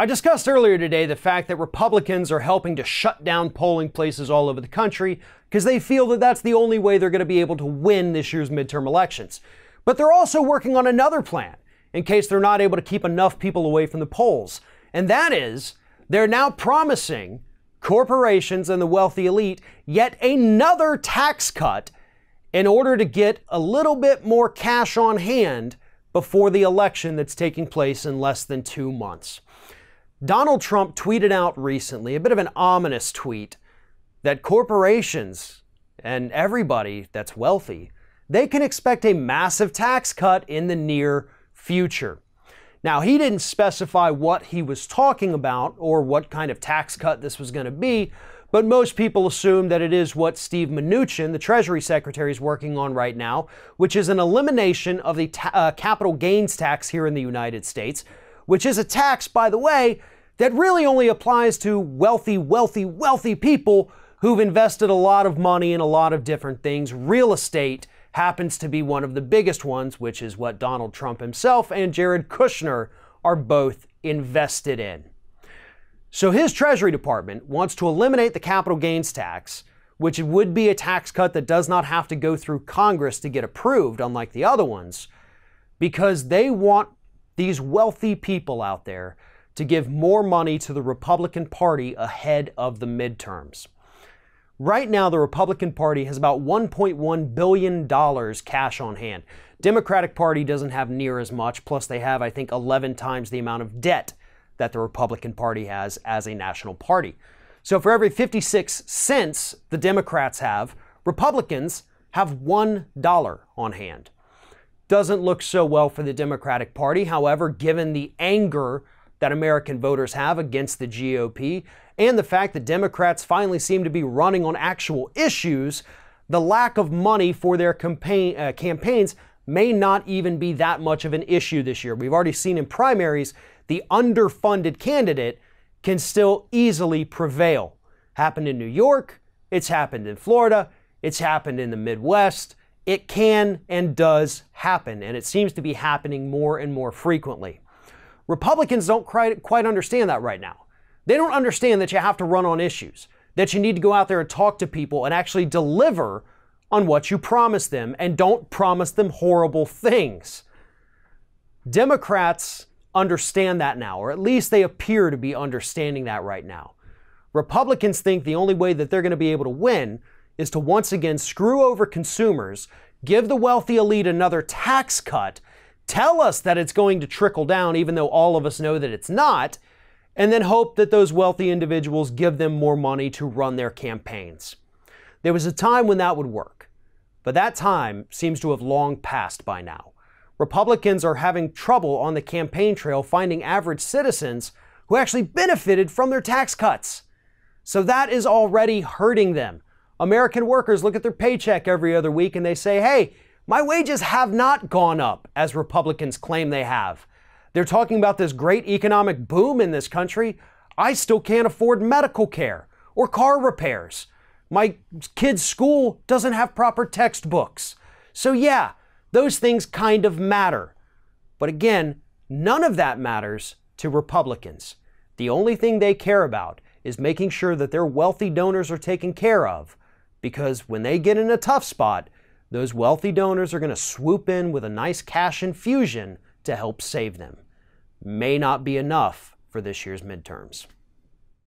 I discussed earlier today the fact that Republicans are helping to shut down polling places all over the country because they feel that that's the only way they're going to be able to win this year's midterm elections. But they're also working on another plan in case they're not able to keep enough people away from the polls. And that is, they're now promising corporations and the wealthy elite yet another tax cut in order to get a little bit more cash on hand before the election that's taking place in less than 2 months. Donald Trump tweeted out recently, a bit of an ominous tweet, that corporations and everybody that's wealthy, they can expect a massive tax cut in the near future. Now, he didn't specify what he was talking about or what kind of tax cut this was going to be, but most people assume that it is what Steve Mnuchin, the Treasury Secretary, is working on right now, which is an elimination of the capital gains tax here in the United States, which is a tax, by the way, that really only applies to wealthy people who've invested a lot of money in a lot of different things. Real estate happens to be one of the biggest ones, which is what Donald Trump himself and Jared Kushner are both invested in. So his Treasury Department wants to eliminate the capital gains tax, which would be a tax cut that does not have to go through Congress to get approved, unlike the other ones, because they want these wealthy people out there to give more money to the Republican Party ahead of the midterms. Right now, the Republican Party has about $1.1 billion cash on hand. Democratic Party doesn't have near as much, plus they have, I think, 11 times the amount of debt that the Republican Party has as a national party. So for every 56 cents the Democrats have, Republicans have $1 on hand. Doesn't look so well for the Democratic Party, however, given the anger that American voters have against the GOP and the fact that Democrats finally seem to be running on actual issues, the lack of money for their campaigns may not even be that much of an issue this year. We've already seen in primaries the underfunded candidate can still easily prevail. Happened in New York, it's happened in Florida, it's happened in the Midwest. It can and does happen, and it seems to be happening more and more frequently. Republicans don't quite understand that right now. They don't understand that you have to run on issues, that you need to go out there and talk to people and actually deliver on what you promise them, and don't promise them horrible things. Democrats understand that now, or at least they appear to be understanding that right now. Republicans think the only way that they're going to be able to win is to once again screw over consumers, give the wealthy elite another tax cut, tell us that it's going to trickle down even though all of us know that it's not, and then hope that those wealthy individuals give them more money to run their campaigns. There was a time when that would work, but that time seems to have long passed by now. Republicans are having trouble on the campaign trail finding average citizens who actually benefited from their tax cuts. So that is already hurting them. American workers look at their paycheck every other week and they say, hey, my wages have not gone up as Republicans claim they have. They're talking about this great economic boom in this country. I still can't afford medical care or car repairs. My kid's school doesn't have proper textbooks. So yeah, those things kind of matter. But again, none of that matters to Republicans. The only thing they care about is making sure that their wealthy donors are taken care of, because when they get in a tough spot, those wealthy donors are going to swoop in with a nice cash infusion to help save them. May not be enough for this year's midterms.